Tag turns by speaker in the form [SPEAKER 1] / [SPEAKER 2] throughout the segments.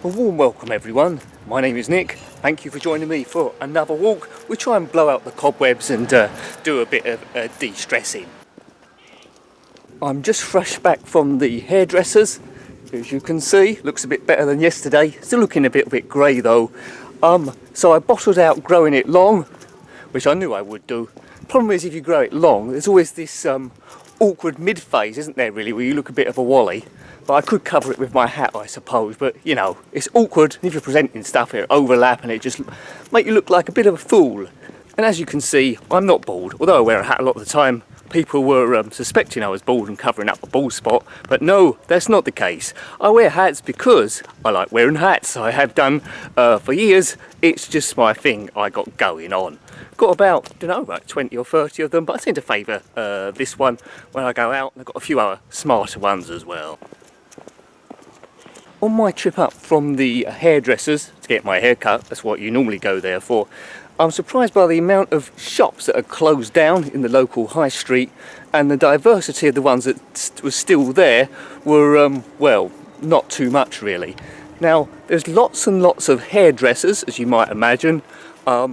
[SPEAKER 1] A warm welcome everyone, my name is Nick, thank you for joining me for another walk. We try and blow out the cobwebs and do a bit of de-stressing. I'm just fresh back from the hairdressers, as you can see, looks a bit better than yesterday, still looking a bit grey though. So I bottled out growing it long, which I knew I would do. Problem is if you grow it long, there's always this awkward mid phase, isn't there really, where you look a bit of a wally. But I could cover it with my hat, I suppose, but you know, it's awkward if you're presenting stuff, it overlap and it just make you look like a bit of a fool. And as you can see, I'm not bald, although I wear a hat a lot of the time. People were suspecting I was bald and covering up a bald spot, but no, that's not the case. I wear hats because I like wearing hats. I have done for years. It's just my thing I got going on. Got about, I don't know, about 20 or 30 of them, but I tend to favour this one when I go out. I've got a few other smarter ones as well. On my trip up from the hairdressers to get my hair cut, that's what you normally go there for, I'm surprised by the amount of shops that are closed down in the local high street, and the diversity of the ones that were still there were, well, not too much really. Now, there's lots and lots of hairdressers, as you might imagine, a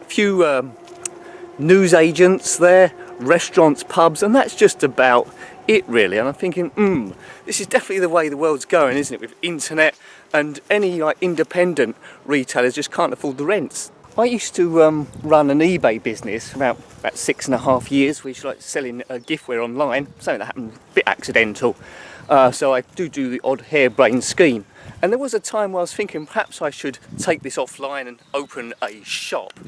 [SPEAKER 1] few news agents there, restaurants, pubs, and that's just about it really. And I'm thinking, this is definitely the way the world's going, isn't it, with internet, and any like independent retailers just can't afford the rents. I used to run an eBay business about 6.5 years, which like selling giftware online, something that happened a bit accidental. So I do the odd harebrained scheme. And there was a time where I was thinking perhaps I should take this offline and open a shop.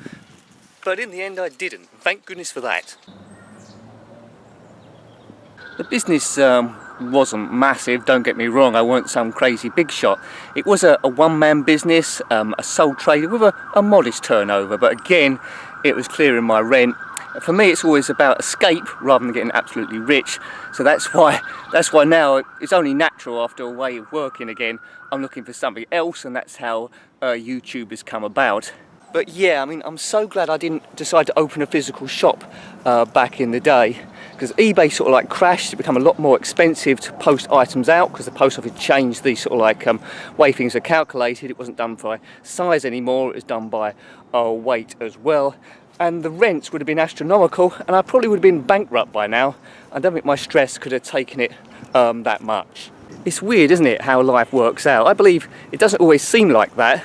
[SPEAKER 1] But in the end I didn't. Thank goodness for that. The business wasn't massive, don't get me wrong, I weren't some crazy big shot. It was a one-man business, a sole trader with a modest turnover, but again, it was clearing my rent. For me, it's always about escape rather than getting absolutely rich. So that's why now it's only natural after a way of working again. I'm looking for something else, and that's how YouTube has come about. But yeah, I mean, I'm so glad I didn't decide to open a physical shop back in the day, because eBay sort of like crashed. It became a lot more expensive to post items out because the post office changed the sort of like way things are calculated. It wasn't done by size anymore, it was done by weight as well. And the rents would have been astronomical, and I probably would have been bankrupt by now. I don't think my stress could have taken it that much. It's weird, isn't it, how life works out? I believe it doesn't always seem like that.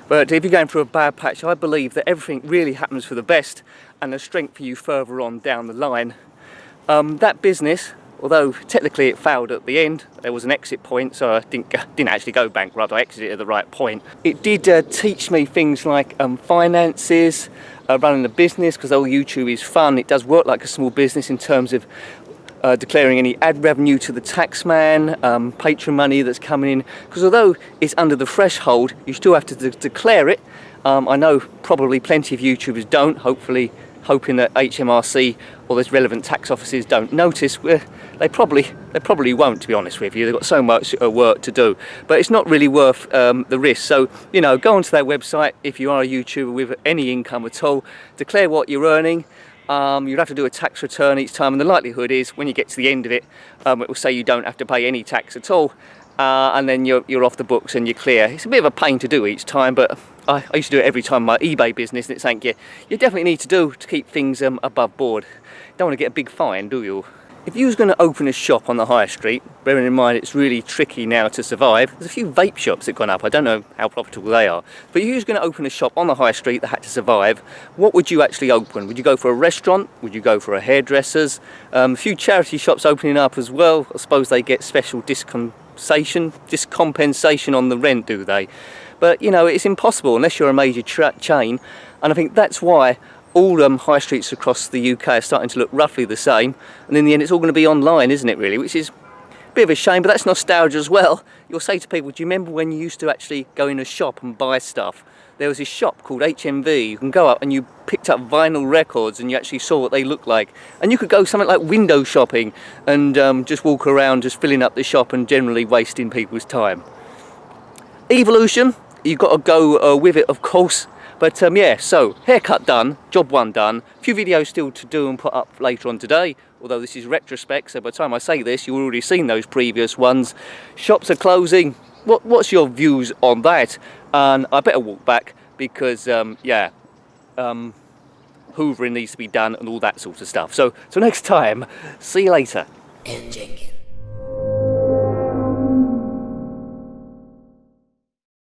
[SPEAKER 1] But if you're going through a bad patch, I believe that everything really happens for the best and there's strength for you further on down the line. That business, although technically it failed at the end, there was an exit point, so I didn't actually go bankrupt, I exited at the right point. It did teach me things like finances, running a business, because though YouTube is fun, it does work like a small business in terms of declaring any ad revenue to the taxman, patron money that's coming in, because although it's under the threshold, you still have to declare it. I know probably plenty of YouTubers don't, hoping that HMRC or those relevant tax offices don't notice. They probably won't, to be honest with you. They've got so much work to do, but it's not really worth the risk. So, you know, go onto their website if you are a YouTuber with any income at all, declare what you're earning. You'd have to do a tax return each time, and the likelihood is when you get to the end of it, it will say you don't have to pay any tax at all, and then you're off the books and you're clear. It's a bit of a pain to do each time, but I used to do it every time in my eBay business, and it's something you definitely need to do to keep things above board. Don't want to get a big fine, do you? If you was going to open a shop on the high street, bearing in mind it's really tricky now to survive, there's a few vape shops that have gone up, I don't know how profitable they are, but if you was going to open a shop on the high street that had to survive, what would you actually open? Would you go for a restaurant? Would you go for a hairdresser's? A few charity shops opening up as well. I suppose they get special discompensation on the rent, do they? But you know, it's impossible unless you're a major chain, and I think that's why all high streets across the UK are starting to look roughly the same, and in the end it's all going to be online, isn't it really, which is a bit of a shame, but that's nostalgia as well. You'll say to people, do you remember when you used to actually go in a shop and buy stuff? There was this shop called HMV, you can go up and you picked up vinyl records and you actually saw what they looked like, and you could go something like window shopping and just walk around just filling up the shop and generally wasting people's time. Evolution, you've got to go with it, of course. But yeah, so haircut done, job one done, a few videos still to do and put up later on today, although this is retrospect, so by the time I say this you've already seen those previous ones. Shops are closing, what's your views on that? And I better walk back because yeah, hoovering needs to be done and all that sort of stuff. So next time, see you later.
[SPEAKER 2] Njenkin.